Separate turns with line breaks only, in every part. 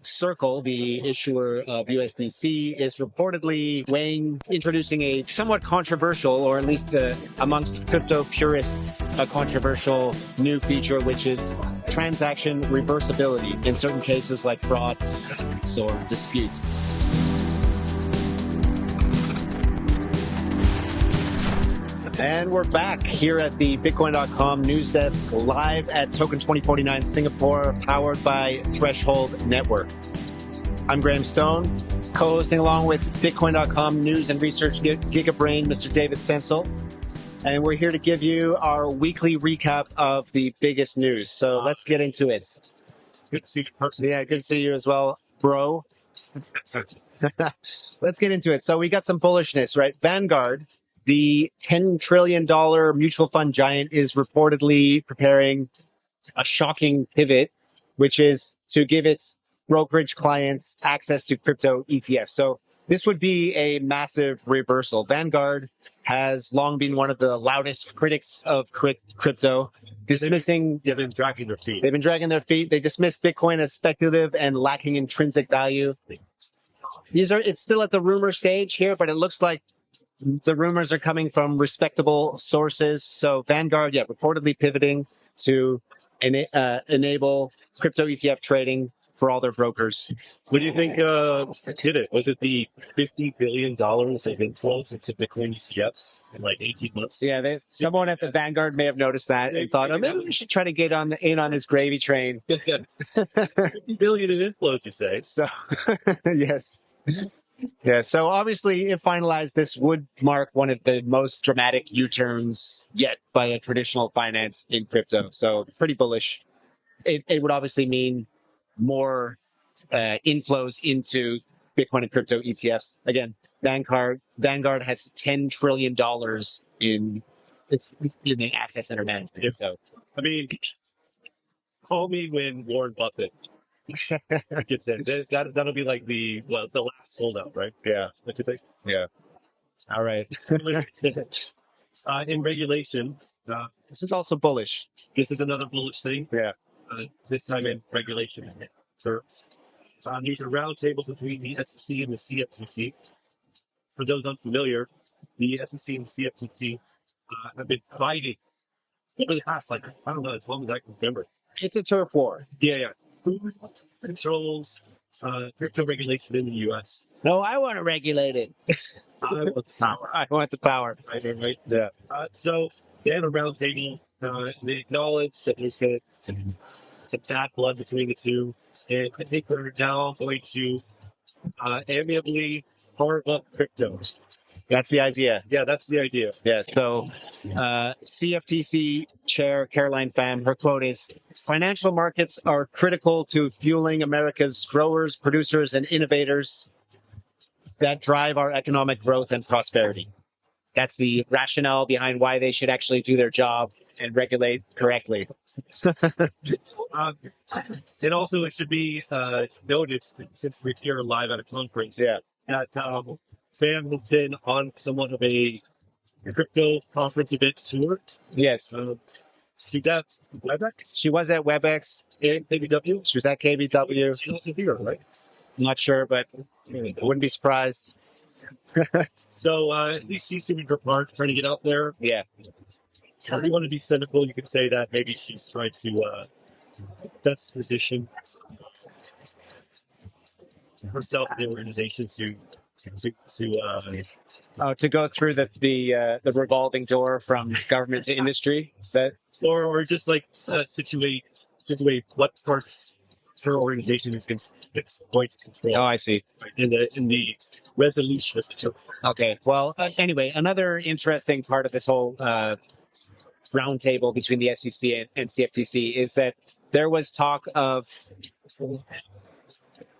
Circle, the issuer of USDC, is reportedly introducing a somewhat controversial, or at least amongst crypto purists, a controversial new feature, which is transaction reversibility in certain cases like frauds or disputes. And we're back here at the Bitcoin.com news desk, live at Token2049 Singapore, powered by Threshold Network. I'm Graham Stone, co-hosting along with Bitcoin.com news and research gigabrain, Mr. David Sensel. And we're here to give you our weekly recap of the biggest news. So let's get into it.
It's good to see you personally.
Yeah, good to see you as well, bro. Let's get into it. So we got some bullishness, right? Vanguard, the $10 trillion mutual fund giant, is reportedly preparing a shocking pivot, which is to give its brokerage clients access to crypto ETFs. So this would be a massive reversal. Vanguard has long been one of the loudest critics of crypto, dismissing...
They've been dragging their feet.
They've been dragging their feet. They dismiss Bitcoin as speculative and lacking intrinsic value. It's still at the rumor stage here, but it looks like the rumors are coming from respectable sources. So Vanguard, reportedly pivoting to enable crypto ETF trading for all their brokers.
What do you think did it? Was it the $50 billion of inflows into Bitcoin ETFs in like 18 months?
Yeah, someone at the Vanguard may have noticed that and thought, maybe we should try to get in on this gravy train.
50 billion in inflows, you say?
So, yes. Yeah, so obviously, if finalized, this would mark one of the most dramatic U-turns yet by a traditional finance in crypto. So pretty bullish. It would obviously mean more inflows into Bitcoin and crypto ETFs. Again, Vanguard has $10 trillion in the assets under management. So,
I mean, call me when Warren Buffett gets in. That'll be like the last holdout, right?
Yeah.
What do you think?
Yeah. All right.
In regulation,
this is also bullish.
This is another bullish thing.
Yeah.
This time in regulation terms. There's a roundtable between the SEC and the CFTC. For those unfamiliar, the SEC and the CFTC have been fighting over the past, as long as I can remember.
It's a turf war.
Yeah. Who controls crypto regulation in the U.S.?
No, I want to regulate it.
I want the power.
I want the power.
Right?
Yeah.
So they had a roundtable. They acknowledge that there's some bad blood between the two, and I think they're now going to amiably carve up crypto.
That's the idea.
Yeah, that's the idea.
Yeah, so CFTC Chair Caroline Pham, her quote is, "Financial markets are critical to fueling America's growers, producers, and innovators that drive our economic growth and prosperity." That's the rationale behind why they should actually do their job and regulate correctly.
And also, it should be noted, since we're here live at a conference, that Pham has been on somewhat of a crypto conference event tour.
Yes.
She's at WebEx?
She was at WebEx.
And KBW?
She was at KBW.
She's also here, right?
I'm not sure, but I wouldn't be surprised.
So at least she's doing her part, trying to get out there.
Yeah.
If you want to be cynical, you could say that maybe she's trying to best position herself in the organization to
go through the revolving door from government to industry,
or just like situate what parts her organization is going to control.
Oh, I see.
In the resolution of the
Okay. Well, anyway, another interesting part of this whole roundtable between the SEC and CFTC is that there was talk of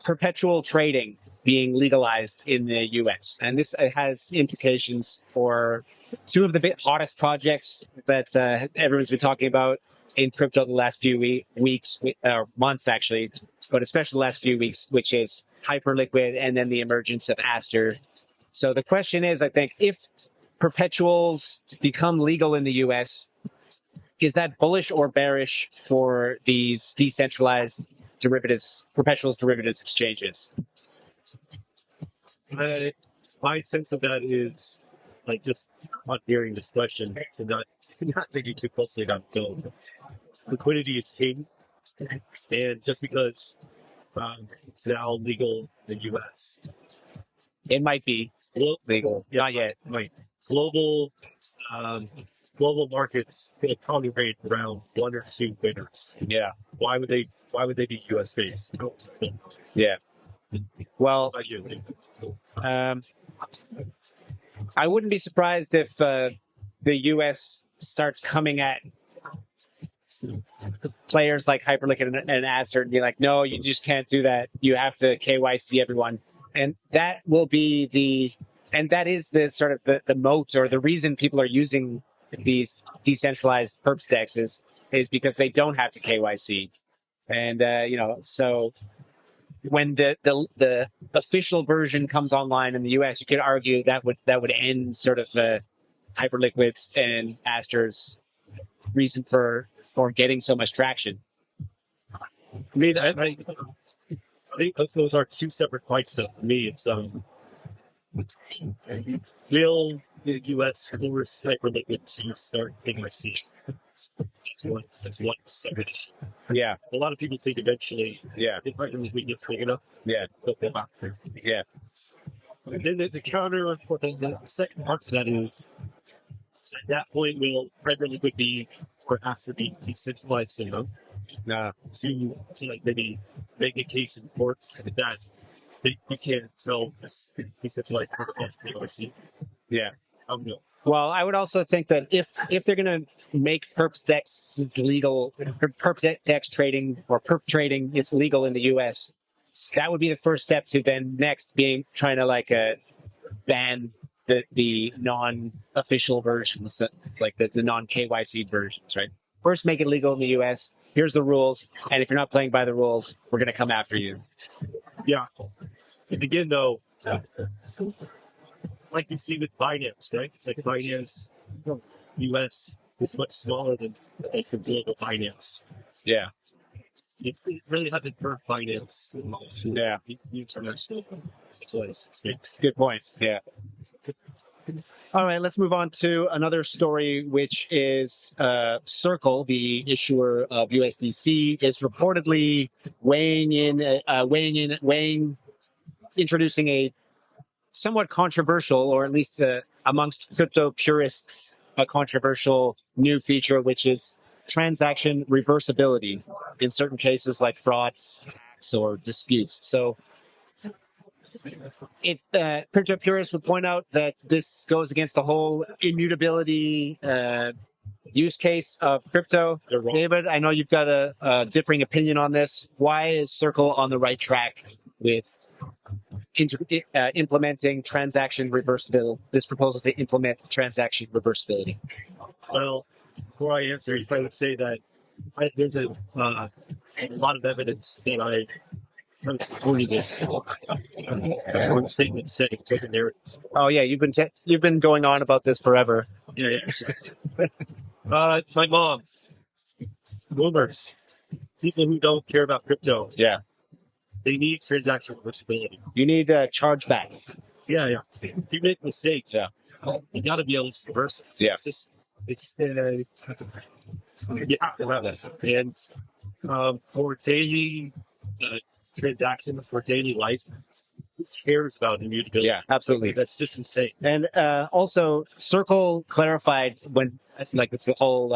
perpetual trading being legalized in the U.S. And this has implications for two of the hottest projects that everyone's been talking about in crypto the last few weeks, or months actually, but especially the last few weeks, which is Hyperliquid and then the emergence of Aster. So the question is, I think, if perpetuals become legal in the U.S., is that bullish or bearish for these decentralized perpetuals derivatives exchanges?
My sense of that is like just on hearing this question to not thinking too closely about build. Liquidity is king, and just because it's now legal in the U.S.
It might be legal, not yet.
Right. Global markets they probably rate around one or two winners.
Yeah.
Why would they be U.S. based?
Yeah. Well,
Not you.
I wouldn't be surprised if the U.S. starts coming at players like Hyperliquid and Aster and be like, no, you just can't do that. You have to KYC everyone. And that will be that is the sort of the moat, or the reason people are using these decentralized perps dexes is because they don't have to KYC. And, so when the official version comes online in the US, you could argue that would end sort of the Hyperliquids and Aster's reason for getting so much traction.
I mean, I think those are two separate fights. Though for me, it's will the U.S. force Hyperliquid to start KYC? That's one separate issue.
Yeah.
A lot of people think eventually, if Hyperliquid gets big enough, they'll go back there.
Yeah.
And then the counter, the second part to that is, at that point, will Hyperliquid be or has to be decentralized enough to like maybe make a case in court that you can't tell this decentralized protocol to KYC?
Yeah.
No.
Well, I would also think that if they're going to make perp dex legal, perp dex trading or perp trading is legal in the U.S., that would be the first step to then next trying to ban the non-official versions, like the non-KYC versions, right? First, make it legal in the U.S. Here's the rules, and if you're not playing by the rules, we're going to come after you.
Yeah. And again, though, like you see with Binance, right? It's like Binance, U.S. is much smaller than the global finance.
Yeah.
It really hasn't hurt finance.
Yeah.
International place.
Good point. Yeah. All right, let's move on to another story, which is Circle, the issuer of USDC, is reportedly introducing a somewhat controversial, or at least amongst crypto purists, a controversial new feature, which is transaction reversibility in certain cases like frauds, hacks, or disputes. So crypto purists would point out that this goes against the whole immutability use case of crypto. David, I know you've got a differing opinion on this. Why is Circle on the right track with implementing transaction reversibility? This proposal to implement transaction reversibility.
Well, before I answer, I would say that there's a lot of evidence that I supported this one statement setting token narratives.
Oh yeah, you've been going on about this forever.
Yeah. My mom, boomers, people who don't care about crypto.
Yeah.
They need transaction reversibility.
You need chargebacks.
Yeah. If you make mistakes, you got to be able to reverse it.
Yeah.
It's you have to have that. And for daily transactions, for daily life, who cares about immutability?
Yeah, absolutely.
That's just insane.
And also, Circle clarified when it's the whole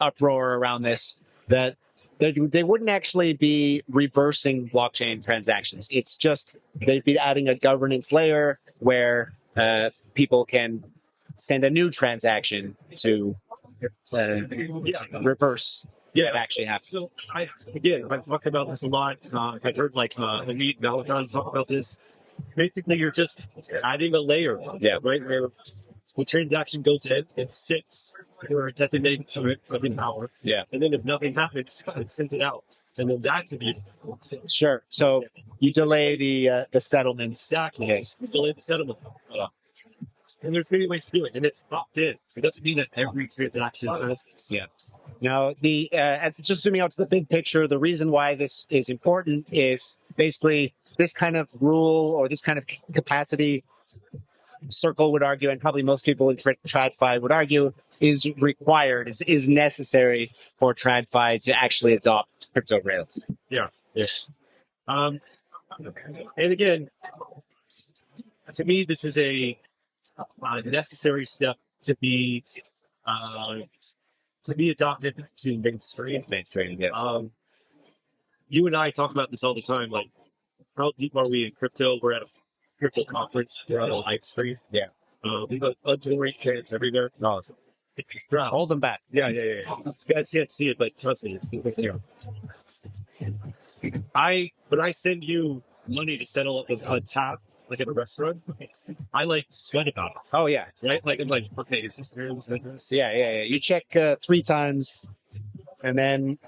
uproar around this that they wouldn't actually be reversing blockchain transactions. It's just they'd be adding a governance layer where people can send a new transaction to reverse what actually happened.
So I've talked about this a lot. I've heard Amit Malakan talk about this. Basically, you're just adding a layer, right? Where the transaction goes in, it sits for a designated time of an hour. Yeah. And then if nothing happens, it sends it out. And then that's immutable.
Sure. So you delay the settlement.
Exactly.
Yes.
You delay the settlement. And there's many ways to do it. And it's opt in. It doesn't mean that every transaction has this.
Yeah. Now, just zooming out to the big picture, the reason why this is important is basically this kind of rule or this kind of capacity, Circle would argue, and probably most people in TradFi would argue, is required, is necessary for TradFi to actually adopt crypto rails.
Yeah. And again, to me, this is a necessary step to be adopted to mainstream.
Yes.
You and I talk about this all the time. Like, how deep are we in crypto? We're at a crypto conference. We're on a live stream.
Yeah.
We've got great chants everywhere.
No,
It's proud.
hold them back.
Yeah. You guys can't see it, but trust me, it's there. When I send you money to settle up a tab, like at a restaurant, I like sweat about it.
Oh, yeah.
Right? Like, I'm like, okay, is this real? Is this?
Yeah. You check 3 times, and then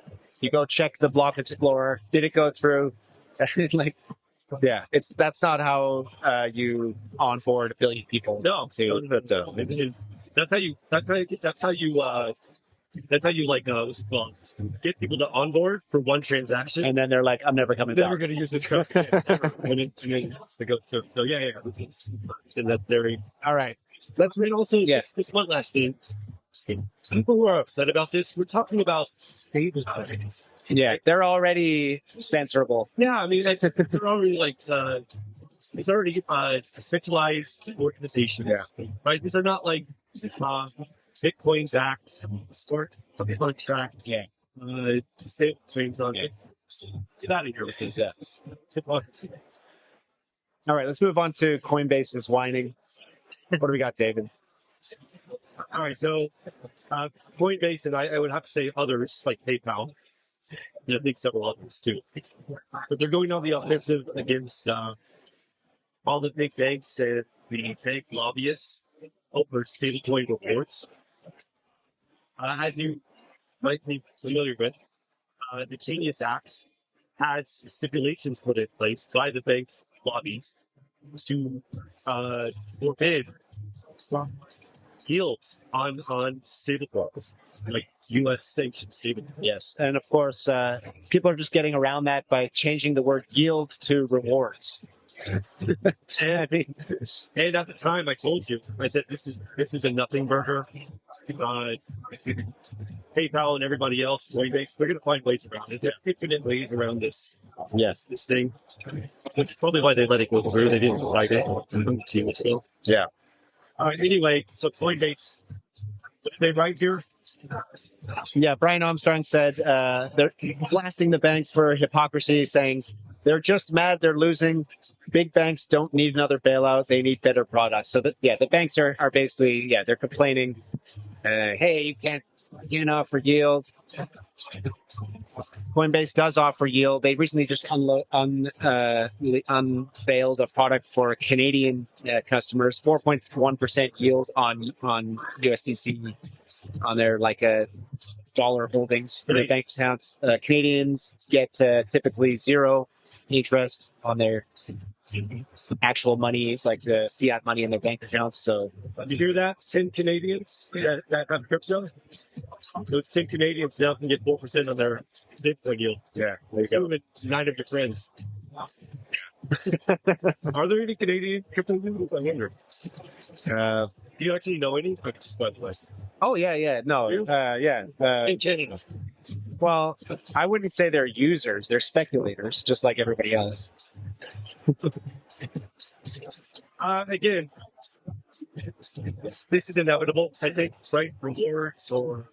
you go check the Block Explorer. Did it go through? Like, yeah, that's not how you onboard 1 billion people.
No.
crypto.
That's how you like what's it called? Get people to onboard for one transaction.
And then they're like, I'm never coming
Never
back.
going to use this code. And then to go through. So yeah. And that's very.
All right. Let's
And also,
Yes.
this one last thing. People who are upset about this, we're talking about stablecoins.
Yeah, they're already censorable.
Yeah, I mean, they're already like, it's already centralized organizations.
Yeah.
Right? These are not like Bitcoin-backed smart contracts.
Yeah.
Stablecoins on it. Get out of here with this.
Yeah. All right, let's move on to Coinbase's whining. What do we got, David?
All right, so Coinbase, and I would have to say others like PayPal. I think several others too. But they're going on the offensive against all the big banks and the bank lobbyists over stablecoin reports. As you might be familiar with, the Genius Act has stipulations put in place by the bank lobbies to forbid yields on stablecoins, like U.S. sanctioned stablecoins.
Yes, and of course, people are just getting around that by changing the word yield to rewards. I mean,
And at the time, I told you, I said this is a nothing burger. PayPal and everybody else, Coinbase, they're going to find ways around it. There's infinite ways around this.
yes,
This thing, which is probably why they let it go through. They didn't like it. See what's going.
yeah.
All right. Anyway, so Coinbase, what did they write here?
Yeah, Brian Armstrong said they're blasting the banks for hypocrisy, saying they're just mad they're losing. Big banks don't need another bailout. They need better products. So, the banks are basically, they're complaining, hey, you can't offer yield. Coinbase does offer yield. They recently just unveiled a product for Canadian customers, 4.1% yield on USDC on their dollar holdings in their bank accounts. Canadians get typically 0 interest on their actual money, like the fiat money in their bank accounts. So,
You hear that? 10 Canadians that have crypto. Those 10 Canadians now can get 4% on their stablecoin yield.
yeah,
So with 9 of your friends. Are there any Canadian crypto users? I wonder. Do you actually know any? Just by the way.
Oh yeah, no,
In Canada.
well, I wouldn't say they're users; they're speculators, just like everybody else.
Again, this is inevitable, I think, right? Rewards or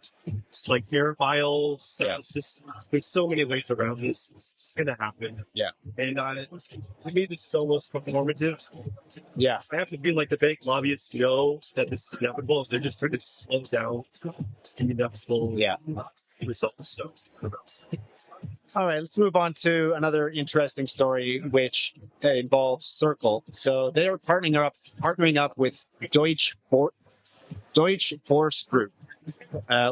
like air files, systems. There's so many ways around this. It's going to happen.
Yeah.
And to me, this is almost performative.
Yeah,
I have to feel like the bank lobbyists know that this is inevitable. They're just trying to slow down the inevitable results. So,
All right, let's move on to another interesting story, which involves Circle. So they are partnering up with Deutsche Force Group,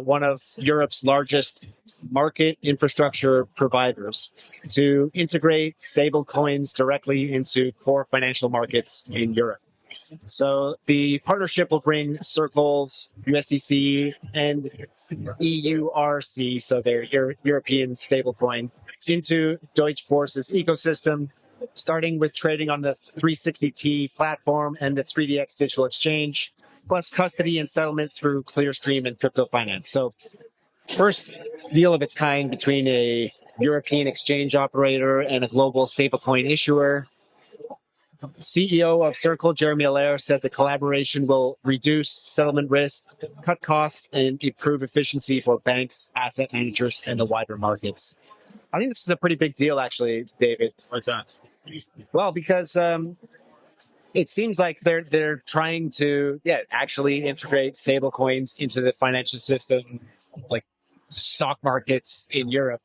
one of Europe's largest market infrastructure providers, to integrate stable coins directly into core financial markets in Europe. So the partnership will bring Circle's USDC and EURC, so their European stablecoin, into Deutsche Börse's ecosystem, starting with trading on the 360T platform and the 3DX digital exchange, plus custody and settlement through Clearstream and crypto finance. So first deal of its kind between a European exchange operator and a global stablecoin issuer. CEO of Circle, Jeremy Allaire, said the collaboration will reduce settlement risk, cut costs, and improve efficiency for banks, asset managers, and the wider markets. I think this is a pretty big deal, actually, David.
What's that?
Well, because it seems like they're trying to actually integrate stablecoins into the financial system, like stock markets in Europe.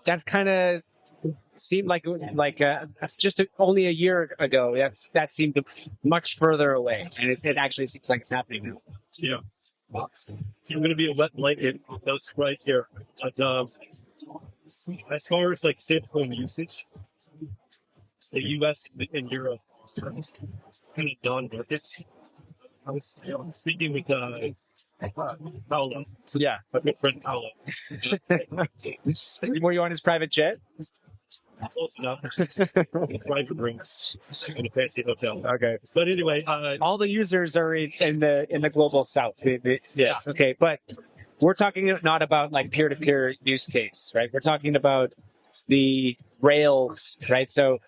That kind of seemed like just only a year ago. That seemed much further away, and it actually seems like it's happening now.
Yeah. I'm going to be a wet blanket. Those right here. But as far as like stablecoin usage, the U.S. and Europe kind of non-markets. I was speaking with Paolo.
Yeah.
My good friend Paolo.
Were you on his private jet?
Close enough. Private rooms in a fancy hotel.
Okay.
But anyway,
all the users are in the global south. Yes. Okay. But we're talking not about like peer-to-peer use case, right? We're talking about the rails, right? So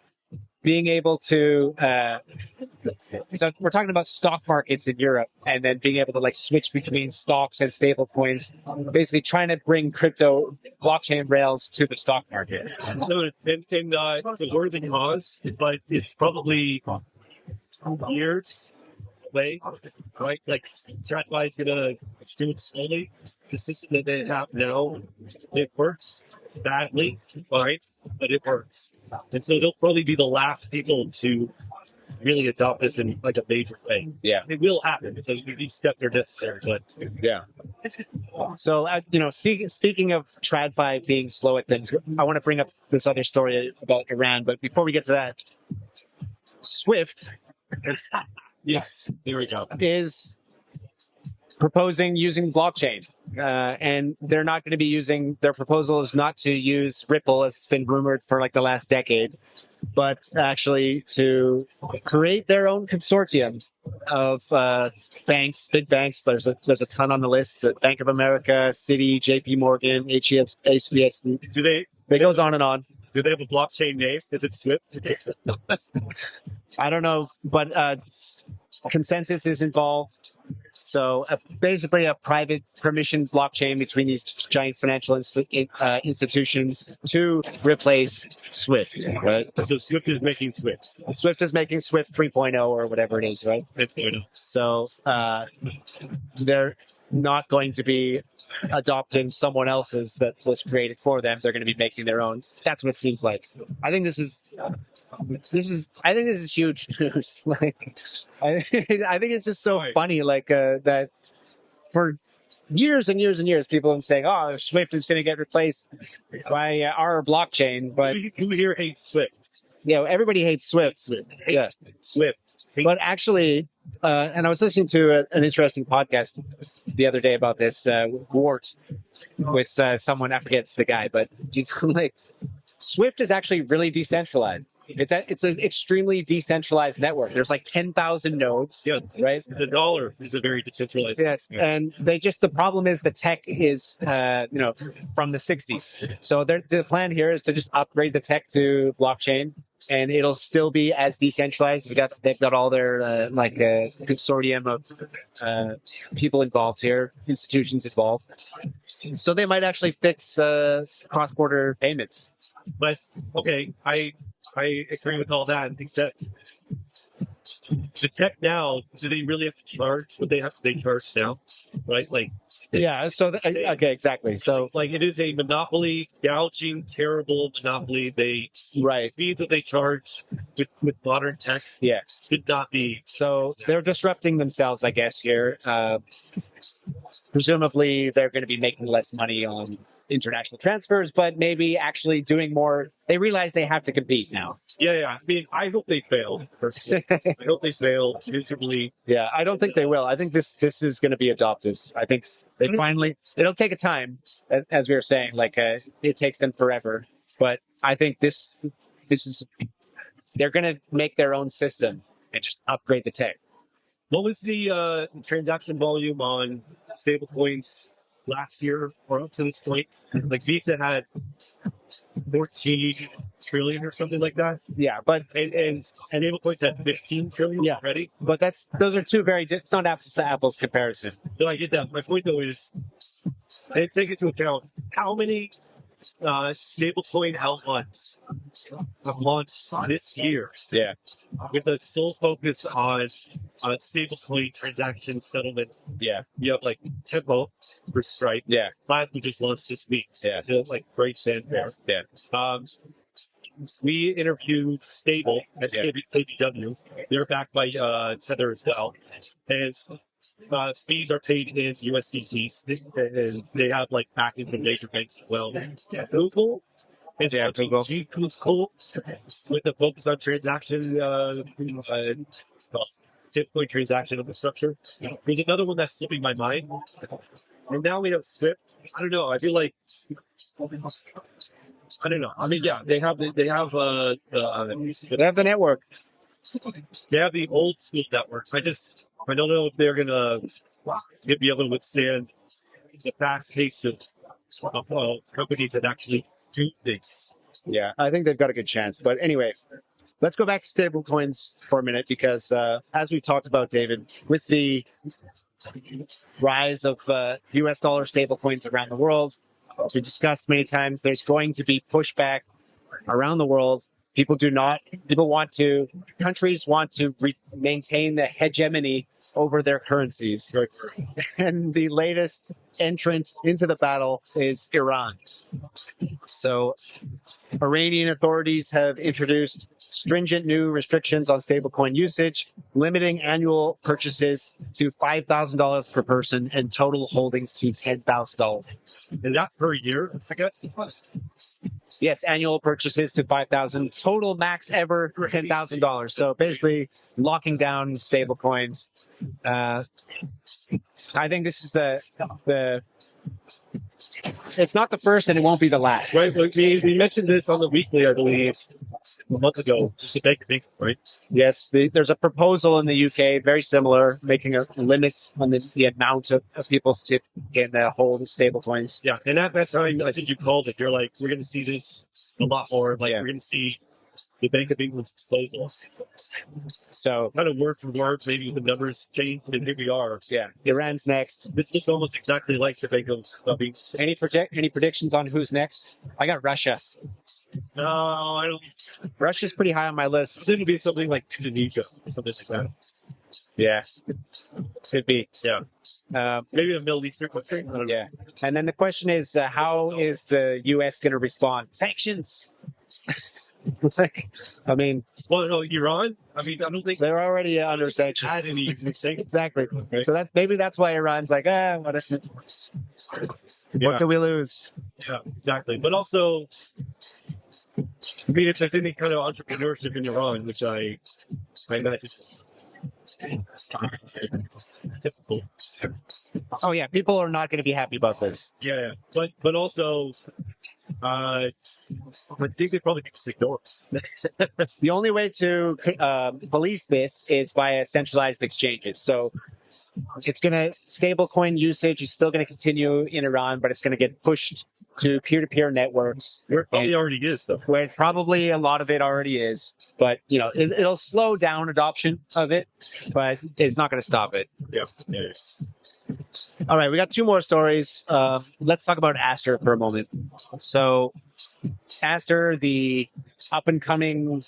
being able to, so we're talking about stock markets in Europe, and then being able to like switch between stocks and stable coins, basically trying to bring crypto blockchain rails to the stock market.
No, it's a worthy cause, but it's probably years away, right? Like, TradFi is going to do it slowly. The system that they have now, it works badly, right? But it works. And so they'll probably be the last people to really adopt this in like a major way.
Yeah.
It will happen. So these steps are necessary, but
yeah. So, speaking of TradFi being slow at things, I want to bring up this other story about Iran. But before we get to that, Swift,
yes, there we go,
is proposing using blockchain. And they're not going to be using, their proposal is not to use Ripple, as it's been rumored for like the last decade, but actually to create their own consortium of banks, big banks. There's a ton on the list: Bank of America, Citi, JP Morgan, HSBC.
Do they?
It goes on and on.
Do they have a blockchain name? Is it Swift?
I don't know, but Consensus is involved. So basically a private permission blockchain between these giant financial institutions to replace Swift, right?
So Swift is making Swift.
Swift is making Swift 3.0 or whatever it is, right?
3.0.
So they're not going to be adopting someone else's that was created for them. They're going to be making their own. That's what it seems like. I think this is huge news. Like, I think it's just so funny, like that for years and years and years, people have been saying, "Oh, Swift is going to get replaced by our blockchain." But
who here hates Swift?
Everybody hates Swift. Yeah,
Swift.
But actually, and I was listening to an interesting podcast the other day about this, Wart, with someone, I forget the guy, but he's like, Swift is actually really decentralized. It's an extremely decentralized network. There's like 10,000 nodes.
Yeah,
right.
The dollar is a very decentralized.
Yes,
yeah.
And the problem is the tech is from the 60s. So the plan here is to just upgrade the tech to blockchain, and it'll still be as decentralized. They've got all their consortium of people involved here, institutions involved. So they might actually fix cross-border payments.
But okay, I agree with all that, except the tech now, do they really have to charge what they charge now? Right? Like,
yeah, so okay, exactly. So
like, it is a monopoly, gouging, terrible monopoly. The fees that they charge with modern tech should not be.
So they're disrupting themselves, I guess, here. Presumably they're going to be making less money on international transfers, but maybe actually doing more. They realize they have to compete now.
Yeah. I mean, I hope they fail. Personally. I hope they fail miserably.
Yeah, I don't think they will. I think this is going to be adopted. I think they finally. It'll take a time, as we were saying. Like it takes them forever, but I think this is. They're going to make their own system and just upgrade the tech.
What was the transaction volume on stablecoins last year or up to this point? Like Visa had 14 trillion or something like that.
Yeah, but
and stablecoins had 15 trillion
Yeah.
already.
but those are two very. It's not apples to apples comparison.
No, I get that. My point though is they take into account how many stablecoin outlets have launched this year.
Yeah,
With a sole focus on stablecoin transaction settlement.
yeah,
You have like Tempo for Stripe.
yeah,
Plasma just launched this week.
Yeah.
To like great fanfare.
yeah.
We interviewed Stable at
Yeah.
KBW. They're backed by Tether as well. And fees are paid in USDC. And they have like backing from major banks as well. Google is
Google.
cool with the focus on transaction, stablecoin transaction infrastructure. There's another one that's slipping my mind. And now we have Swift. I don't know. I feel like I don't know. I mean, yeah, they have
They have the network.
they have the old school networks. I don't know if they're gonna be able to withstand the fast pace of companies that actually do things.
Yeah, I think they've got a good chance. But anyway, let's go back to stablecoins for a minute because, as we talked about, David, with the rise of U.S. dollar stablecoins around the world, as we discussed many times, there's going to be pushback around the world. Countries want to maintain the hegemony over their currencies. And the latest entrant into the battle is Iran. So Iranian authorities have introduced stringent new restrictions on stablecoin usage, limiting annual purchases to $5,000 per person and total holdings to $10,000.
And that per year, I guess.
Yes, annual purchases to $5,000, total max ever $10,000. So basically, locking down stablecoins. I think this is the. It's not the first, and it won't be the last.
Right. We mentioned this on the weekly, I believe, a month ago, just to make a big right.
Yes, there's a proposal in the UK, very similar, making a limits on the amount of people in hold stablecoins.
Yeah, and at that time, I think you called it. You're like, we're going to see this a lot more. Like, we're going to see the Bank of England's proposal.
So,
kind of word for word, maybe the numbers changed, and here we are.
Yeah, Iran's next.
This looks almost exactly like the Bank of England.
Any predictions on who's next? I got Russia.
No, I don't.
Russia's pretty high on my list.
It's going to be something like Indonesia or something like that.
Yeah, could be.
Yeah. Maybe a Middle Eastern country.
Yeah. And then the question is, how is the U.S. going to respond? Sanctions. I mean,
well, no, Iran. I mean, I don't think
they're already under sanctions.
had any sanctions.
Exactly. So maybe that's why Iran's like, what can we lose?
Yeah, exactly. But also, I mean, if there's any kind of entrepreneurship in Iran, which I imagine is difficult.
Oh yeah, people are not going to be happy about this.
Yeah. But also, I think they probably just ignore it.
The only way to police this is via centralized exchanges. So it's stablecoin usage is still going to continue in Iran, but it's going to get pushed to peer-to-peer networks.
Where it probably already is, though.
Where probably a lot of it already is. But, it'll slow down adoption of it, but it's not going to stop it.
Yeah.
All right, we got two more stories. Let's talk about Aster for a moment. So Aster, the up-and-coming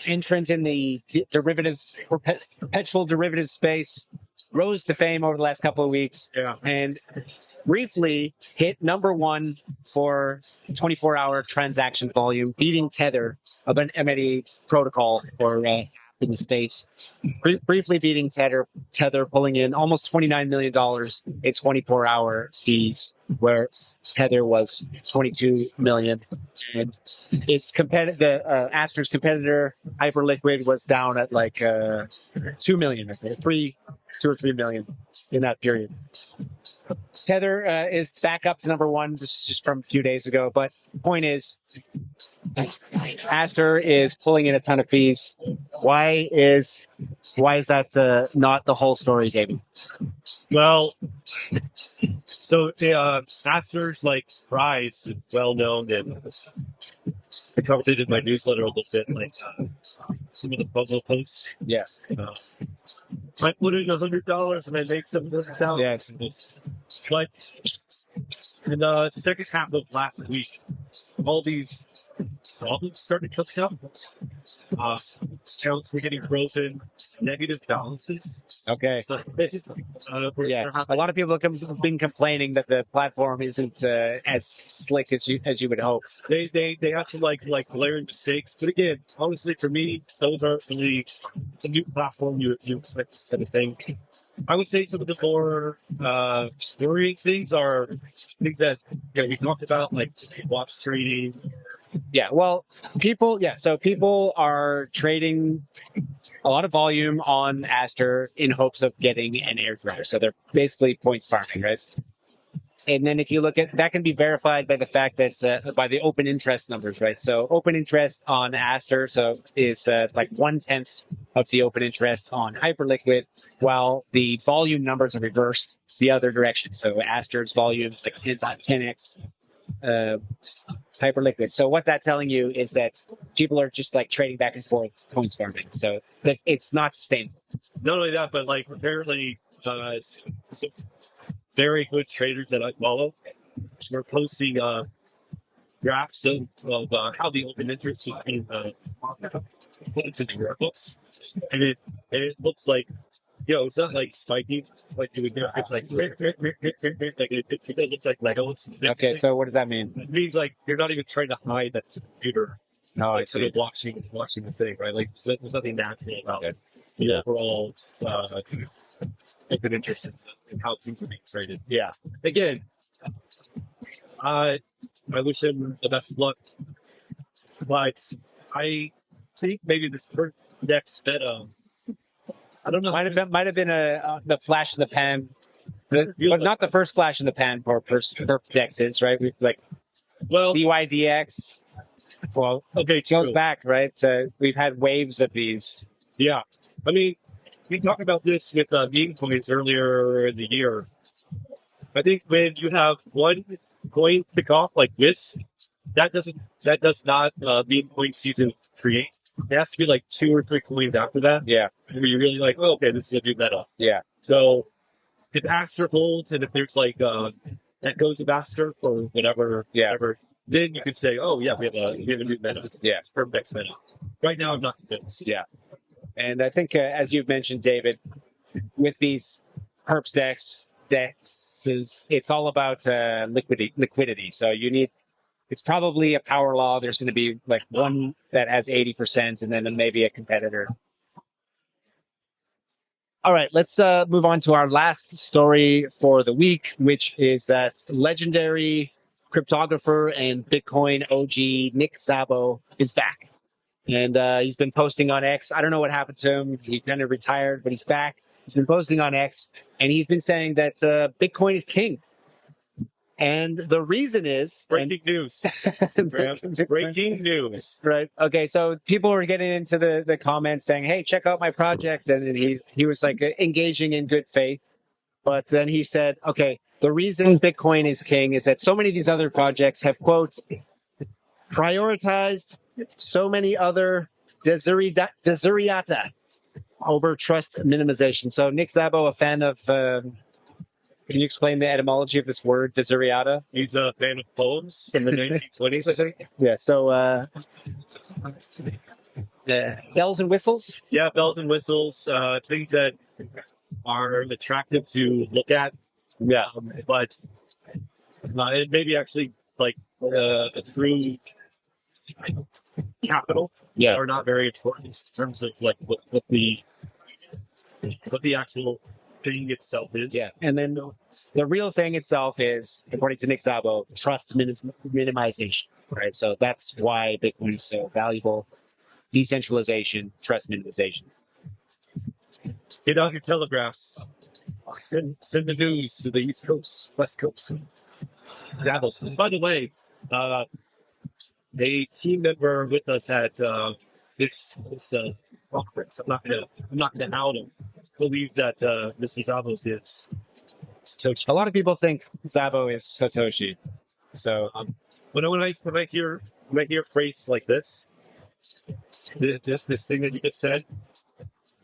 entrant in the perpetual derivatives space, rose to fame over the last couple of weeks.
Yeah.
And briefly hit number one for 24-hour transaction volume, beating Tether of an M&A protocol or in the space. Briefly beating Tether, pulling in almost $29 million in 24-hour fees. where Tether was 22 million. And its competitive, Aster's competitor, Hyperliquid, was down at like 2 million, I think, 2 or 3 million in that period. Tether is back up to number one. This is just from a few days ago. But the point is, Aster is pulling in a ton of fees. Why is that not the whole story, David?
Well, so Aster's like prize is well known, and I covered it in my newsletter a little bit, like some of the puzzle posts.
Yeah.
I put in $100 and I made $700.
Yes.
But in the second half of last week, all these problems started coming up. Accounts were getting frozen, negative balances.
Okay. Yeah.
Yeah.
A lot of people have been complaining that the platform isn't as slick as you would hope.
They had some like glaring mistakes, but again, honestly, for me, those aren't really. It's a new platform. You expect this kind of thing. I would say some of the more worrying things are things that we talked about, like watch trading.
Yeah. Well, so people are trading a lot of volume on Aster in hopes of getting an airdrop. So they're basically points farming, right? And then if you look at that, can be verified by the fact that by the open interest numbers, right? So open interest on Aster is like 1/10 of the open interest on Hyperliquid, while the volume numbers are reversed the other direction. So Aster's volume is like 10x Hyperliquid. So what that's telling you is that people are just like trading back and forth points farming. So it's not sustainable.
Not only that, but like apparently some very good traders that I follow were posting graphs of how the open interest was being put into the books, and it looks like it's not like spiky like you would do. It's like it looks like Legos.
Okay, so what does that mean?
It means like you're not even trying to hide that it's a computer.
No, I
sort
see.
of watching the thing, right? Like there's nothing natural about it. The overall open interest in how things are being traded.
Yeah.
Again, I wish him the best of luck, but I think maybe this next bit I don't know.
Might have been the flash in the pan, but not the first flash in the pan for perp dexes, right?
Well,
DYDX. Well,
okay,
it goes back, right? We've had waves of these.
Yeah, I mean, we talked about this with meme coins earlier in the year. I think when you have one coin pick off like this, that does not meme coin season create. It has to be like 2 or 3 coins after that.
Yeah.
Where you're really like, oh, okay, this is a new meta.
Yeah.
So if Aster holds and if there's like echoes of Aster or whatever, then you could say, oh yeah, we have a new meta.
Yeah.
It's perfect meta. Right now, I'm not convinced.
Yeah. And I think, as you've mentioned, David, with these perps dexes, it's all about liquidity. So it's probably a power law. There's going to be like one that has 80% and then maybe a competitor. All right, let's move on to our last story for the week, which is that legendary cryptographer and Bitcoin OG Nick Szabo is back. And he's been posting on X. I don't know what happened to him. He kind of retired, but he's back. He's been posting on X, and he's been saying that Bitcoin is king. And the reason is...
Breaking news. Breaking news.
Right. Okay, so people were getting into the comments saying, hey, check out my project. And he was like engaging in good faith. But then he said, okay, the reason Bitcoin is king is that so many of these other projects have, quote, prioritized so many other deseriata over trust minimization. So Nick Szabo, a fan of... can you explain the etymology of this word, deseriata?
He's a fan of poems from the 1920s, I think.
Yeah, so bells and whistles?
Yeah, bells and whistles, things that are attractive to look at.
Yeah.
But it maybe actually like through capital are not very important in terms of like what the actual thing itself is.
Yeah. And then the real thing itself is, according to Nick Szabo, trust minimization, right? So that's why Bitcoin is so valuable. Decentralization, trust minimization.
Get out your telegraphs. Send the news to the East Coast, West Coast. Szabo. By the way, a team member with us at this conference. I'm not gonna out him. Believes that Mr. Szabo is Satoshi.
A lot of people think Szabo is Satoshi. So
when I hear a phrase like this thing that you just said.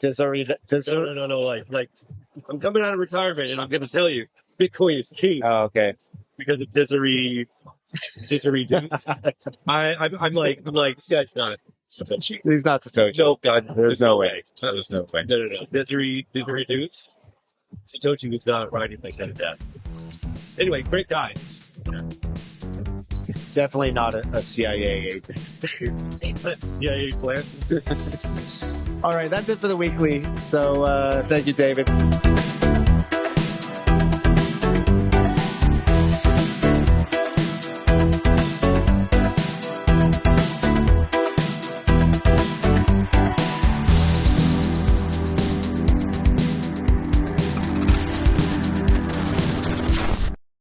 No. Like I'm coming out of retirement and I'm going to tell you, Bitcoin is king.
Oh, okay.
Because of Desiree dudes. I'm like, this guy's not Satoshi.
He's not Satoshi.
No, God,
There's no way. There's no way.
No. Desiree dudes. Satoshi was not writing like that. Anyway, great guy.
Definitely not a CIA agent.
CIA plan.
All right, that's it for the weekly. So thank you, David.